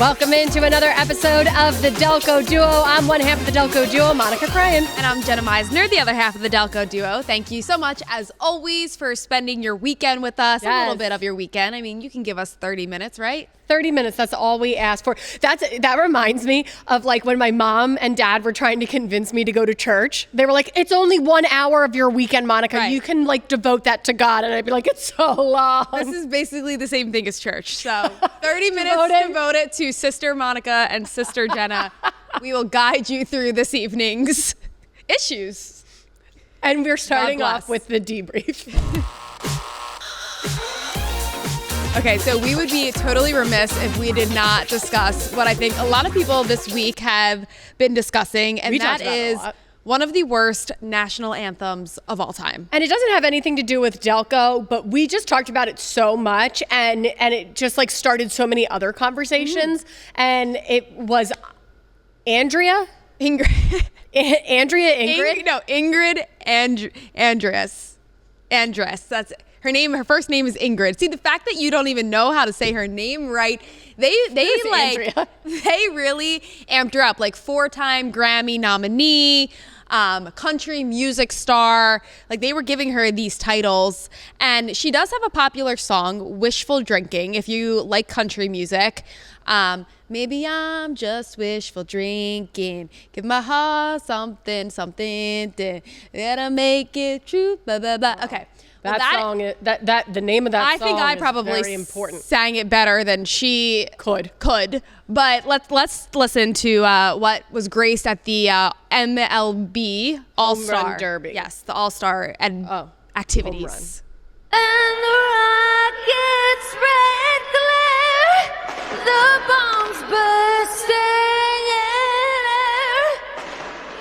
Welcome into another episode of the Delco Duo. I'm one half of the Delco Duo, Monica Cryan. And I'm Jenna Meisner, the other half of the Delco Duo. Thank you so much, as always, for spending your weekend with us. Yes. A little bit of your weekend. I mean, you can give us 30 minutes, right? 30 minutes, that's all we ask for. That reminds me of like when my mom and dad were trying to convince me to go to church. They were like, it's only 1 hour of your weekend, Monica. Right. You can like devote that to God. And I'd be like, it's so long. This is basically the same thing as church. So 30 minutes devoted to Sister Monica and Sister Jenna. We will guide you through this evening's issues. And we're starting off with the debrief. Okay, so we would be totally remiss if we did not discuss what I think a lot of people this week have been discussing, and that is one of the worst national anthems of all time. And it doesn't have anything to do with Delco, but we just talked about it so much, and it just like started so many other conversations. And it was Ingrid. Andress. That's her name. Her first name is Ingrid. See, the fact that you don't even know how to say her name right, they really amped her up. Like 4-time Grammy nominee, country music star. Like they were giving her these titles. And she does have a popular song, Wishful Drinking, if you like country music. Maybe I'm just wishful drinking. Give my heart something, that'll make it true. Blah, blah, blah. Okay. Well, the name of that song I think I probably very important. Sang it better than she could. But let's listen to what was graced at the MLB All-Star Home Run Derby. Yes, the All-Star activities. And the rocket's red glare, the bombs bursting in air,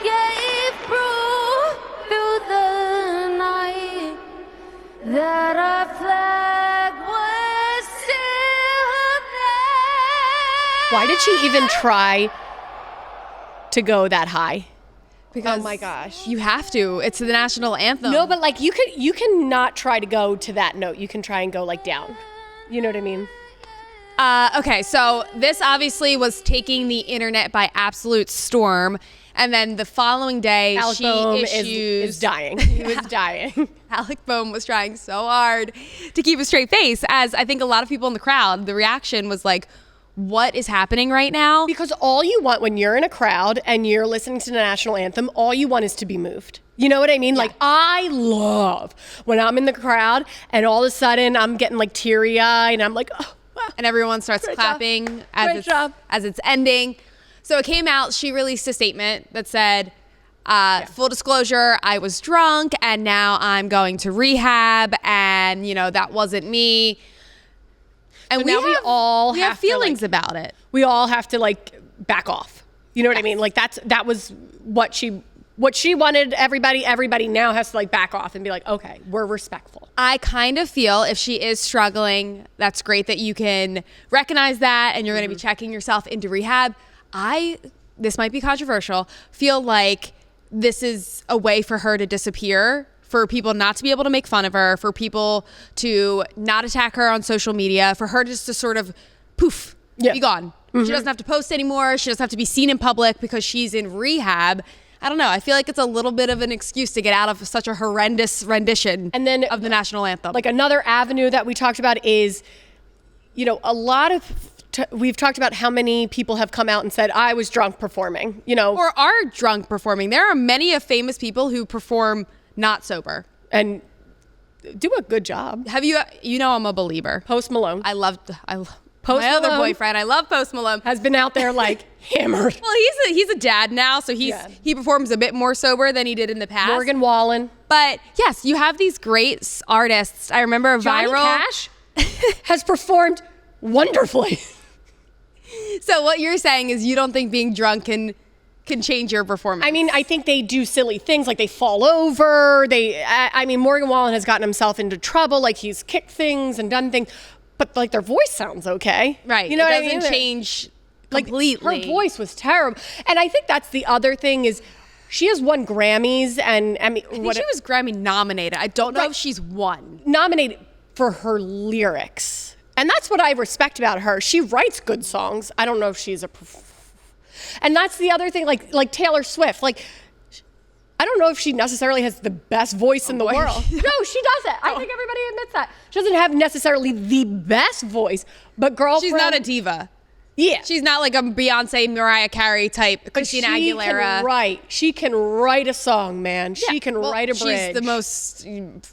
gave proof through the night that our flag was still there. Why did she even try to go that high? Because oh my gosh, you have to. It's the national anthem. No, but like you can not try to go to that note. You can try and go like down. You know what I mean? Okay, so this obviously was taking the internet by absolute storm. And then the following day, Alec Boehm is dying. He was dying. Alec Boehm was trying so hard to keep a straight face, as I think a lot of people in the crowd, the reaction was like, what is happening right now? Because all you want when you're in a crowd and you're listening to the national anthem, all you want is to be moved. You know what I mean? Yeah. Like I love when I'm in the crowd and all of a sudden I'm getting like teary eyed and I'm like, oh, wow. And everyone starts clapping as it's ending. So it came out, she released a statement that said, full disclosure, I was drunk and now I'm going to rehab and, you know, that wasn't me. And so we all have feelings about it. We all have to like back off. You know what I mean? Like that was what she wanted. Everybody now has to like back off and be like, okay, we're respectful. I kind of feel if she is struggling, that's great that you can recognize that and you're going to be checking yourself into rehab. This might be controversial, feel like this is a way for her to disappear, for people not to be able to make fun of her, for people to not attack her on social media, for her just to sort of poof, be gone. She doesn't have to post anymore. She doesn't have to be seen in public because she's in rehab. I don't know. I feel like it's a little bit of an excuse to get out of such a horrendous rendition of the national anthem. Like another avenue that we talked about is, you know, a lot of we've talked about how many people have come out and said, I was drunk performing, you know. Or are drunk performing. There are many famous people who perform not sober. And do a good job. Have you know I'm a believer. Post Malone. I love Post my Malone other boyfriend. I love Post Malone. Has been out there like hammered. Well, he's a dad now, so he performs a bit more sober than he did in the past. Morgan Wallen. But yes, you have these great artists. I remember Johnny Cash has performed wonderfully. So what you're saying is you don't think being drunk can change your performance? I mean, I think they do silly things, like they fall over. I mean, Morgan Wallen has gotten himself into trouble, like he's kicked things and done things, but like their voice sounds okay. Right. You know what I mean? It doesn't change completely. Like, her voice was terrible. And I think that's the other thing is she has won Grammys and I think she was Grammy nominated. I don't know if she's won. Nominated for her lyrics. And that's what I respect about her. She writes good songs. I don't know if she's and that's the other thing, like Taylor Swift. Like, I don't know if she necessarily has the best voice in the world. No, she doesn't. I think everybody admits that. She doesn't have necessarily the best voice, but girlfriend. She's not a diva. Yeah. She's not like a Beyonce, Mariah Carey type, Christina Aguilera. She can write a song, man. She can write a bridge. She's the most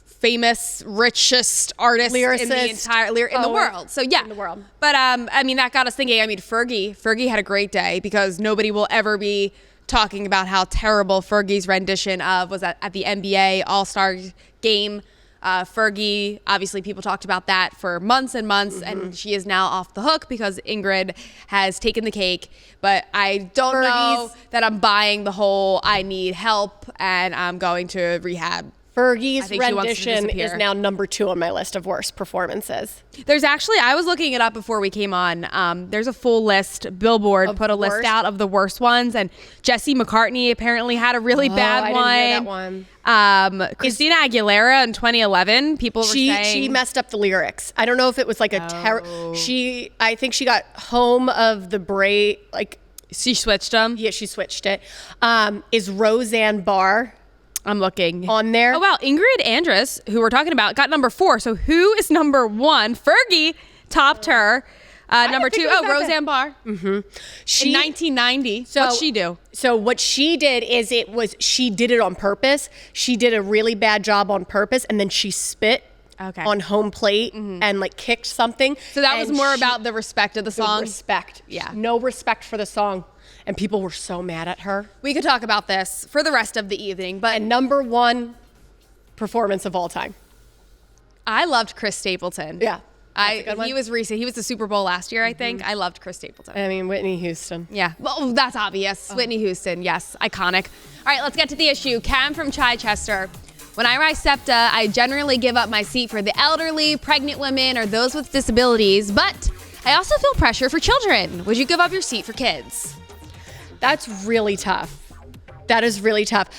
famous, richest artist Lyricist, in the entire in the world. So yeah, in the world. But I mean, that got us thinking. I mean, Fergie had a great day because nobody will ever be talking about how terrible Fergie's rendition of was at the NBA All-Star game. Fergie, obviously people talked about that for months and months, and she is now off the hook because Ingrid has taken the cake. But I don't know that I'm buying the whole I need help and I'm going to rehab. Fergie's rendition is now number 2 on my list of worst performances. There's actually, I was looking it up before we came on. There's a full list. Billboard put a list out of the worst ones, and Jesse McCartney apparently had a really bad one. I didn't hear that one. Christina Aguilera in 2011, people were saying she messed up the lyrics. I don't know if it was like a I think she got home of the break, like she switched them. Yeah, she switched it. Is Roseanne Barr? I'm looking on there. Oh wow, Ingrid Andress, who we're talking about, got number 4. So who is number 1? Fergie topped her. Number 2, Roseanne Barr. Mm-hmm. In 1990. So what'd she do? So what she did is she did it on purpose. She did a really bad job on purpose, and then she spit on home plate and like kicked something. So that was more about the respect of the song. Respect. Yeah. No respect for the song. And people were so mad at her. We could talk about this for the rest of the evening, but number 1 performance of all time. I loved Chris Stapleton. Yeah. He was recent. He was the Super Bowl last year, I think. I loved Chris Stapleton. I mean, Whitney Houston. Yeah. Well, that's obvious. Whitney Houston. Yes. Iconic. All right, let's get to the issue. Cam from Chichester. When I ride SEPTA, I generally give up my seat for the elderly, pregnant women, or those with disabilities, but I also feel pressure for children. Would you give up your seat for kids? That's really tough. That is really tough.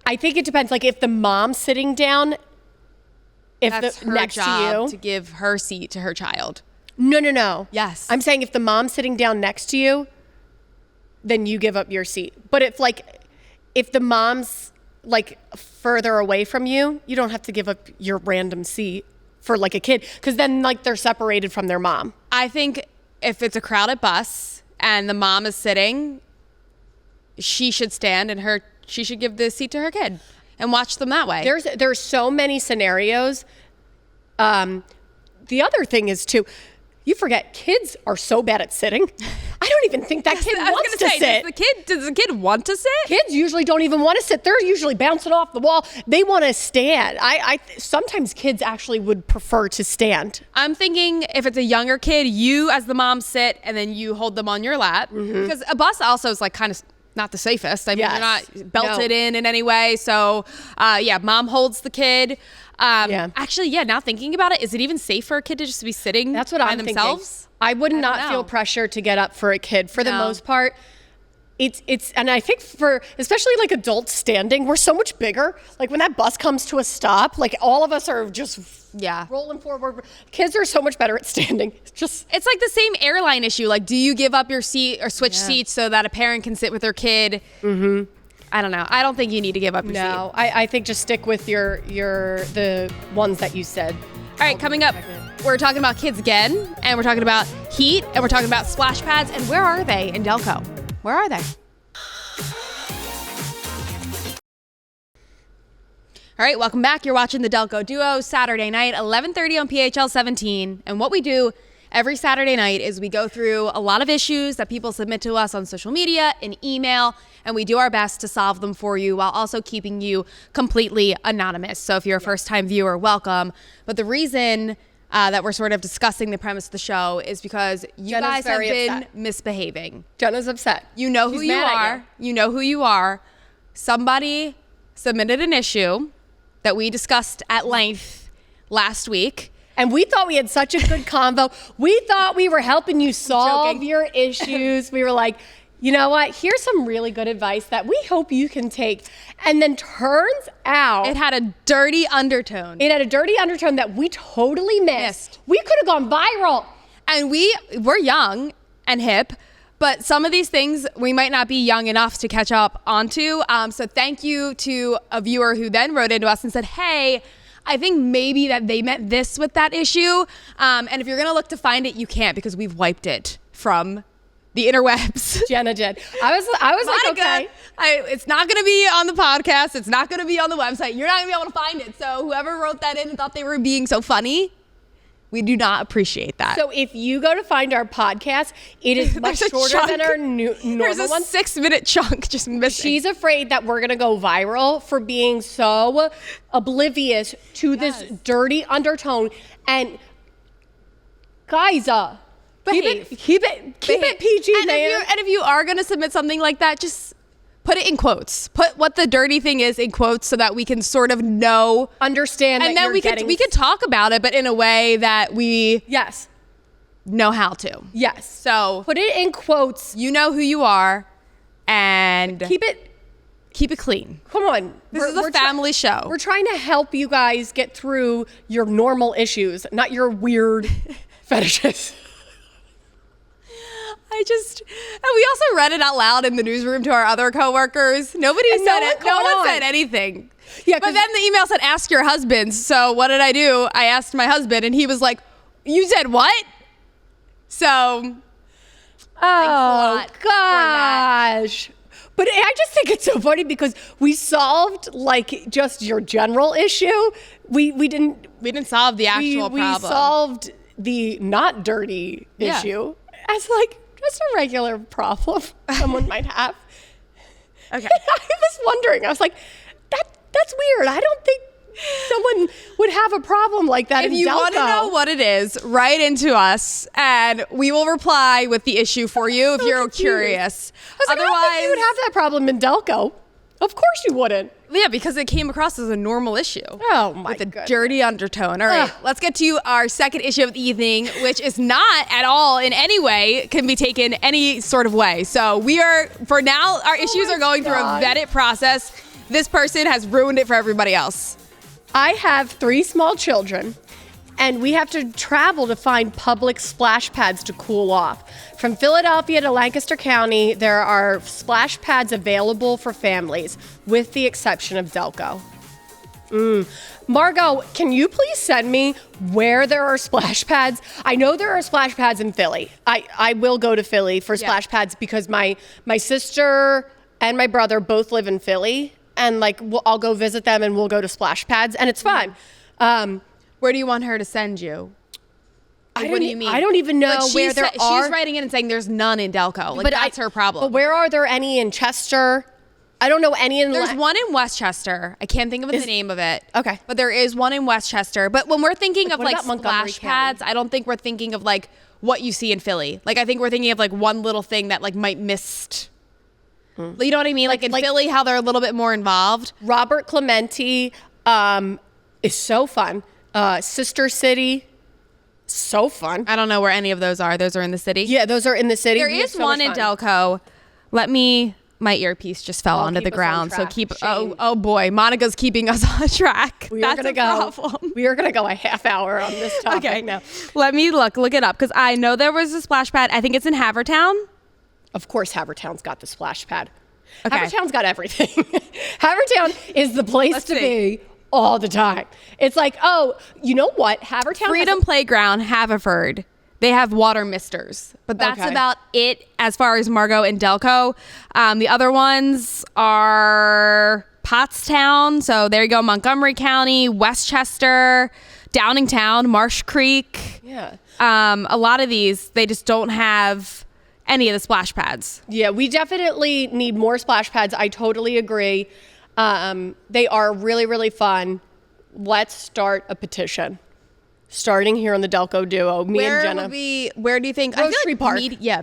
I think it depends. Like if the mom's sitting down, that's her next job to you, to give her seat to her child. No. Yes. I'm saying if the mom's sitting down next to you, then you give up your seat. But if the mom's like further away from you, you don't have to give up your random seat for like a kid, because then like they're separated from their mom. I think if it's a crowded bus and the mom is sitting, she should stand and she should give the seat to her kid and watch them that way. There's so many scenarios. The other thing is too, you forget kids are so bad at sitting. I don't even think that kid wants to sit. Does the kid want to sit? Kids usually don't even want to sit. They're usually bouncing off the wall. They want to stand. Sometimes kids actually would prefer to stand. I'm thinking if it's a younger kid, you as the mom sit and then you hold them on your lap. Because a bus also is like kind of not the safest. I mean, you're not belted in any way. So mom holds the kid. Actually, now thinking about it, is it even safe for a kid to just be sitting by themselves? Thinking. I would not feel pressure to get up for a kid for the most part. It's and I think for especially like adults standing, we're so much bigger. Like when that bus comes to a stop, like all of us are just rolling forward. Kids are so much better at standing. It's like the same airline issue. Like, do you give up your seat or switch seats so that a parent can sit with their kid? Mm-hmm. I don't know. I don't think you need to give up your seat. No, I think just stick with the ones that you said. All right, coming up, we're talking about kids again, and we're talking about heat, and we're talking about splash pads, and where are they in Delco? Where are they? All right, welcome back. You're watching the Delco Duo Saturday night, 11:30 on PHL 17. And what we do every Saturday night is we go through a lot of issues that people submit to us on social media and email, and we do our best to solve them for you while also keeping you completely anonymous. So if you're a first-time viewer, welcome. But the reason that we're sort of discussing the premise of the show is because you guys have been misbehaving. Jenna's upset. You know who you are. You know who you are. Somebody submitted an issue that we discussed at length last week. And we thought we had such a good convo. We thought we were helping you solve your issues. We were like, You know what? Here's some really good advice that we hope you can take. And then turns out It had a dirty undertone. it had a dirty undertone that we totally missed. We could have gone viral. And we're young and hip, but some of these things we might not be young enough to catch up onto. So thank you to a viewer who then wrote into us and said, hey, I think maybe that they meant this with that issue. And if you're going to look to find it, you can't because we've wiped it from the interwebs. Jenna did. I was like, Monica, okay. It's not going to be on the podcast. It's not going to be on the website. You're not going to be able to find it. So whoever wrote that in and thought they were being so funny, we do not appreciate that. So if you go to find our podcast, it is much There's a shorter chunk. than our normal There's a one. 6-minute chunk just missing. She's afraid that we're going to go viral for being so oblivious to this dirty undertone. And guys, keep it PG, and man. if you are going to submit something like that, just put it in quotes. Put what the dirty thing is in quotes so that we can sort of know, Understand and that then you're we could talk about it, but in a way that we Yes. know how to. Yes. So Put it in quotes. you know who you are, and Keep it clean. Come on. This is a family show. We're trying to help you guys get through your normal issues, not your weird fetishes. And we also read it out loud in the newsroom to our other coworkers. Nobody And said no it. one No caught one on. said anything. Yeah, but 'cause- then the email said, ask your husbands. So what did I do? I asked my husband and he was like, you said what? So Oh, lot for that. gosh. But I just think it's so funny because we solved like just your general issue. We didn't solve the actual we problem. solved the not dirty Yeah. issue as like just a regular problem someone might have. Okay. I was wondering. I was like, that's weird. I don't think someone would have a problem like that If in you Delco. want to know what it is, write into us and we will reply with the issue for you if so you're confused. curious. I was like, I don't think you would have that problem in Delco. Of course you wouldn't. Yeah, because it came across as a normal issue. Oh, my With a goodness. dirty undertone. All right, Ugh. let's get to our second issue of the evening, which is not at all in any way can be taken any sort of way. So we are, for now, our issues my are going through a God. vetted process. This person has ruined it for everybody else. I have 3 small children, and we have to travel to find public splash pads to cool off. From Philadelphia to Lancaster County, there are splash pads available for families, with the exception of Delco. Margot, can you please send me where there are splash pads? I know there are splash pads in Philly. I will go to Philly for splash pads because my sister and my brother both live in Philly, and like I'll go visit them and we'll go to splash pads, and it's fun. Where do you want her to send you? What do you mean? I don't even know Like, where there are. She's writing in and saying there's none in Delco. Like, that's her problem. But where are there any in Chester? I don't know any in. There's one in Westchester. I can't think of the name of it. Okay. But there is one in Westchester. But when we're thinking of what like about Montgomery splash County? pads, I don't think we're thinking of like what you see in Philly. Like I think we're thinking of like one little thing that like might missed. You know what I mean? Like in Philly, how they're a little bit more involved. Robert Clemente is so fun. Sister City, so fun. I don't know where any of those are. Those are in the city. Yeah, those are in the city. There We have is so one in much fun. Delco. My earpiece just fell onto keep the us on ground. So track. keep. Shame. Oh boy, Monica's keeping us on track. We are That's gonna a go. problem. We are gonna go a half hour on this topic Okay, now. Let me look it up because I know there was a splash pad. I think it's in Havertown. Of course, Havertown's got the splash pad. Okay. Havertown's got everything. Havertown is the place Let's to see. be all the time. It's like, oh, you know what? Havertown Freedom Playground, Haverford. They have water misters, but that's Okay. about it as far as Margot and Delco. The other ones are Pottstown. So there you go. Montgomery County, Westchester, Downingtown, Marsh Creek. Yeah. A lot of these, they just don't have any of the splash pads. Yeah, we definitely need more splash pads. I totally agree. They are really, really fun. Let's start a petition. Starting here on the Delco Duo, me and Jenna. Where do you think? Rose Tree Park.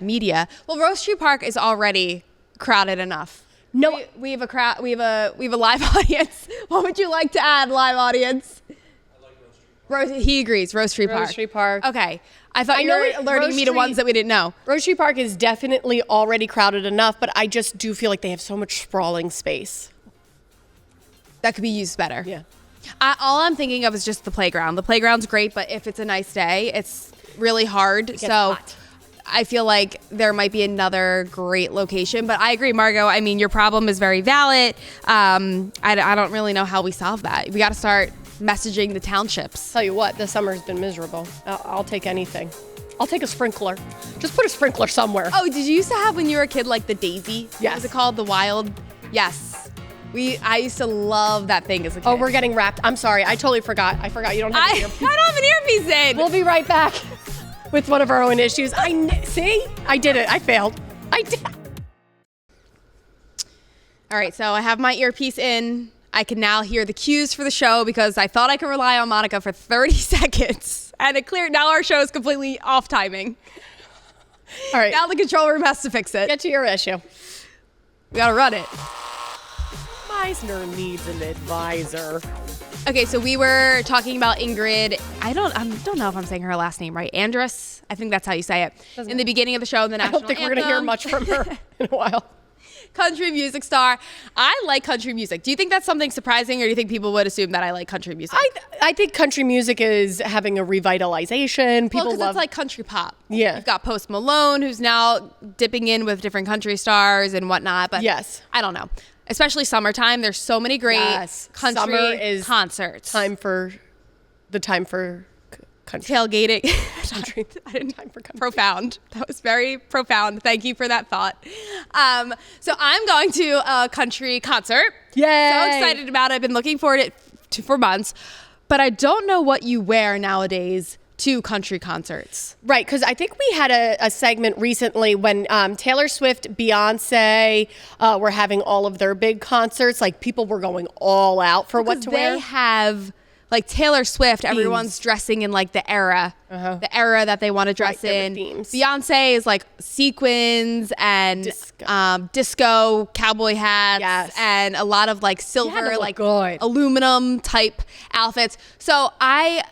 Media. Well, Rose Tree Park is already crowded enough. No, We have a crowd. We have a live audience. What would you like to add, live audience? He agrees. Rose Tree Park. Rose Tree Park. Okay. I thought I you know were it- alerting Rose me to Tree- ones that we didn't know. Rose Tree Park is definitely already crowded enough, but I just do feel like they have so much sprawling space. That could be used better. Yeah. All I'm thinking of is just the playground. The playground's great, but if it's a nice day, it's really hard. So hot. I feel like there might be another great location. But I agree, Margot. I mean, your problem is very valid. I don't really know how we solve that. We got to start messaging the townships. Tell you what, this summer's been miserable. I'll take anything. I'll take a sprinkler. Just put a sprinkler somewhere. Oh, did you used to have when you were a kid like the daisy? Yes. What was it called? The wild? Yes. I used to love that thing as a kid. Oh, we're getting wrapped. I'm sorry. I totally forgot. I forgot you don't have I an don't earpiece. have an earpiece in. We'll be right back with one of our own issues. See? I did it. I failed. I did. All right, so I have my earpiece in. I can now hear the cues for the show because I thought I could rely on Monica for 30 seconds. And it cleared. Now our show is completely off timing. All right. Now the control room has to fix it. Get to your issue. We got to run it. Meisner needs an advisor. Okay, so we were talking about Ingrid. I don't know if I'm saying her last name right. Andress. I think that's how you say it. In the beginning of the show, the I national don't think we're going to hear anthem. much from her in a while. Country music star. I like country music. Do you think that's something surprising, or do you think people would assume that I like country music? I think country music is having a revitalization. People Well, 'cause love it's like country pop. Yeah. You've got Post Malone, who's now dipping in with different country stars and whatnot. But Yes. I don't know. Especially summertime. There's so many great Yes. country Summer is concerts. time for country. Tailgating. Country. I didn't Time for country. Profound. That was very profound. Thank you for that thought. So I'm going to a country concert. Yay. So excited about it. I've been looking forward to for months. But I don't know what you wear nowadays to country concerts. Right, because I think we had a segment recently when Taylor Swift, Beyonce were having all of their big concerts. Like, people were going all out for what to They wear. have, like Taylor Swift, everyone's dressing in like the era that they want to dress Right, there were in. themes. Beyonce is like sequins and disco cowboy hats Yes. and a lot of like had to silver, look like good. aluminum type outfits. So I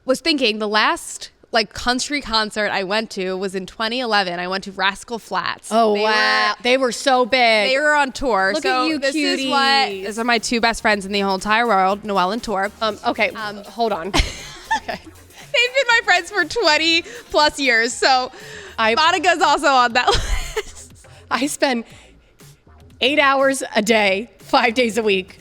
was thinking the last like country concert I went to was in 2011. I went to Rascal Flatts. Oh, They wow. They were so big. They were on tour. Look so at you, this is cuties. these are my two best friends in the whole entire world, Noelle and Tor. Okay, hold on. Okay. They've been my friends for 20 plus years. So Monica's also on that list. I spend 8 hours a day, 5 days a week.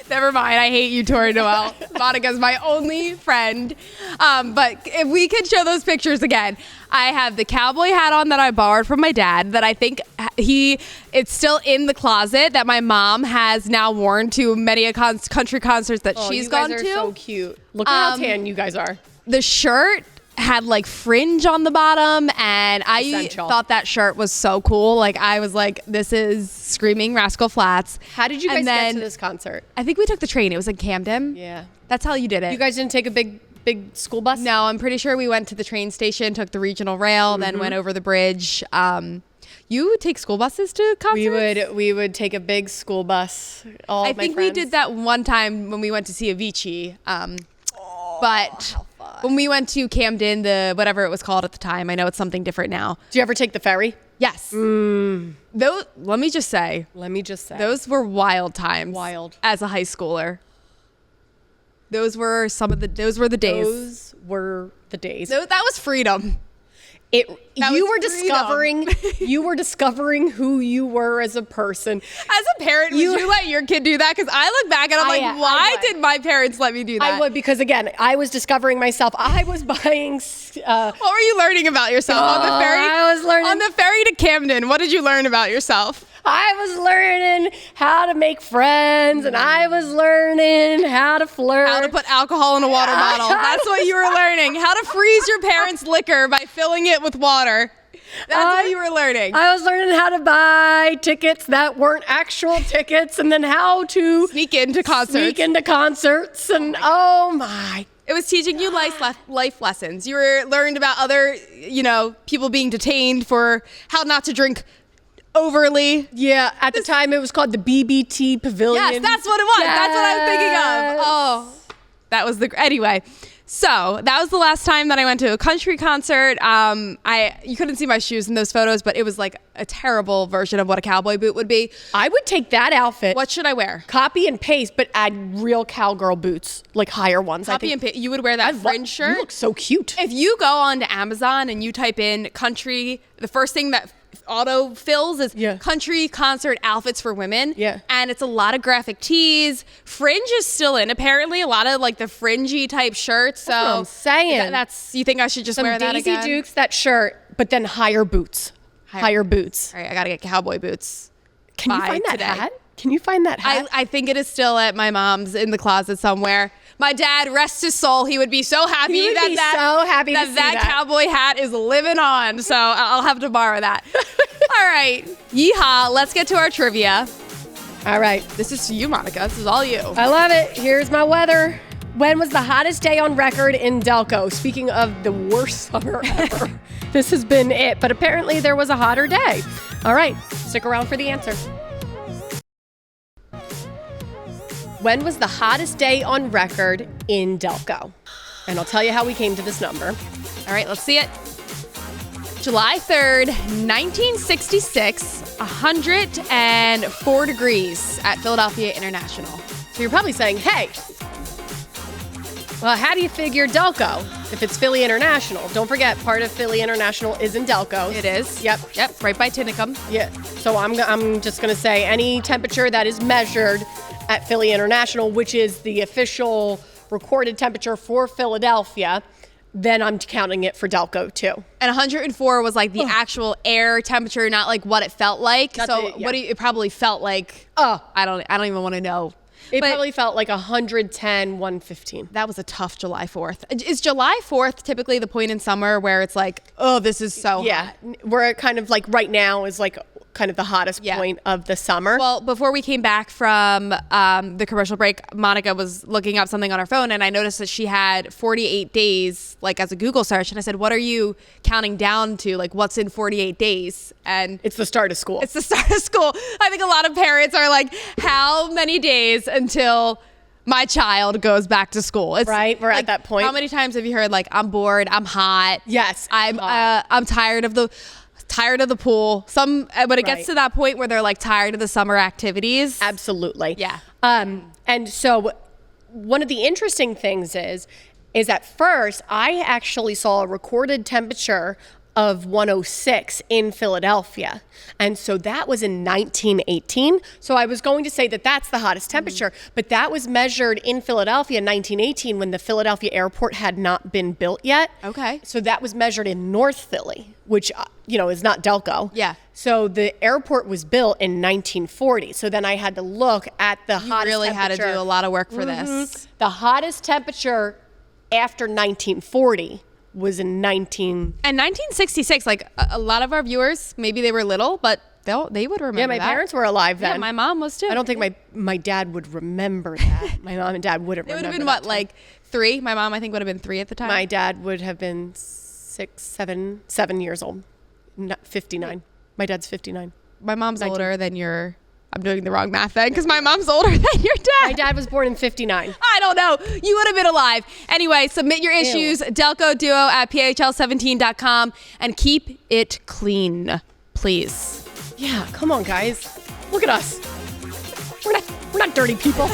Never mind. I hate you, Tori Noelle. Monica's my only friend. But if we could show those pictures again, I have the cowboy hat on that I borrowed from my dad that I think it's still in the closet that my mom has now worn to many a country concerts that she's you gone guys are to. so cute. Look at how tan you guys are. The shirt had like fringe on the bottom, and I Essential. thought that shirt was so cool. Like I was like, this is screaming Rascal Flatts. How did you guys And get then to this concert? I think we took the train. It was in Camden. Yeah. That's how you did it. You guys didn't take a big school bus? No, I'm pretty sure we went to the train station, took the regional rail, then went over the bridge. You take school buses to concerts? We would take a big school bus. All I of my think we friends. did that one time when we went to see Avicii. But when we went to Camden, the whatever it was called at the time, I know it's something different now. Do you ever take the ferry? Yes. Those, let me just say, Let me just say. those were wild times. Wild. As a high schooler. Those were those were the days. Those were the days. That was freedom. You was were freedom. discovering who you were as a person. As a parent, would you let your kid do that? Because I look back and I'm like, I why would. did my parents let me do that? I would, because again, I was discovering myself. I was buying. What were you learning about yourself on the ferry? I was learning. On the ferry to Camden. What did you learn about yourself? I was learning how to make friends, and I was learning how to flirt. How to put alcohol in a water bottle. That's what you were learning. How to freeze your parents' liquor by filling it with water. That's what you were learning. I was learning how to buy tickets that weren't actual tickets, and then how to Sneak into concerts. And oh my. It was teaching you life lessons. You learned about other, people being detained for how not to drink overly. Yeah, at the time it was called the BBT Pavilion. Yes, that's what it was. That's what I was thinking of. Yes. Oh, That was anyway. So that was the last time that I went to a country concert. You couldn't see my shoes in those photos, but it was like a terrible version of what a cowboy boot would be. I would take that outfit. What should I wear? Copy and paste, but add real cowgirl boots, like higher ones. Copy and paste. You would wear that fringe shirt? You look so cute. If you go on to Amazon and you type in country, the first thing that auto fills is country concert outfits for women. Yeah. And it's a lot of graphic tees. Fringe is still in, apparently, a lot of like the fringy type shirts. So That's what I'm saying. That's you think I should just Some wear that Daisy again? Dukes, that shirt, but then higher boots. Higher boots. All right, I gotta get cowboy boots. Can you find that hat? Can you find that hat? I think it is still at my mom's in the closet somewhere. My dad, rest his soul, he would be so happy He would be so happy to see that. cowboy hat is living on. So I'll have to borrow that. All right, yeehaw. Let's get to our trivia. All right. This is you, Monica. This is all you. I love it. Here's my weather. When was the hottest day on record in Delco? Speaking of the worst summer ever, this has been it. But apparently there was a hotter day. All right, stick around for the answer. When was the hottest day on record in Delco? And I'll tell you how we came to this number. All right, let's see it. July 3rd, 1966, 104 degrees at Philadelphia International. So you're probably saying, hey, well, how do you figure Delco if it's Philly International? Don't forget, part of Philly International is in Delco. It is. Yep. Yep, right by Tinicum. Yeah. So I'm just going to say any temperature that is measured at Philly International, which is the official recorded temperature for Philadelphia, then I'm counting it for Delco too. And 104 was like the actual air temperature, not like what it felt like. That's so it, yeah. what do you, it probably felt like? Oh, I don't even want to know. it But probably felt like 110, 115. that was a tough July 4th. Is July 4th typically the point in summer where it's like, oh, this is so Yeah, hot? where it kind of like right now is like kind of the hottest point of the summer. Well, before we came back from the commercial break, Monica was looking up something on her phone, and I noticed that she had 48 days, like as a Google search. And I said, what are you counting down to? Like, what's in 48 days? And it's the start of school. it's the start of school. I think a lot of parents are like, how many days until my child goes back to school? It's Right, we're at like, that point. How many times have you heard like, I'm bored, I'm hot. Yes, I'm tired of the pool. When it gets to that point where they're like tired of the summer activities. Absolutely. Yeah. And so one of the interesting things is at first I actually saw a recorded temperature of 106 in Philadelphia. And so that was in 1918. So I was going to say that that's the hottest temperature, but that was measured in Philadelphia in 1918 when the Philadelphia airport had not been built yet. Okay. So that was measured in North Philly, which, is not Delco. Yeah. So the airport was built in 1940. So then I had to look at the hottest really had to temperature. do a lot of work for this. The hottest temperature after 1940 was in And 1966, like a lot of our viewers, maybe they were little, but they would remember. Yeah, my that. parents were alive then. Yeah, my mom was too. I don't think my dad would remember that. My mom and dad wouldn't It would remember have been that what, like 3? My mom, I think, would have been 3 at the time. My dad would have been 7 years old. 59. My dad's 59. My mom's older than your. I'm doing the wrong math then because my mom's older than your dad. My dad was born in 59. I don't know. You would have been alive. Anyway, submit your issues, Delco Duo at phl17.com, and keep it clean, please. Yeah, come on, guys. Look at us. We're not dirty people.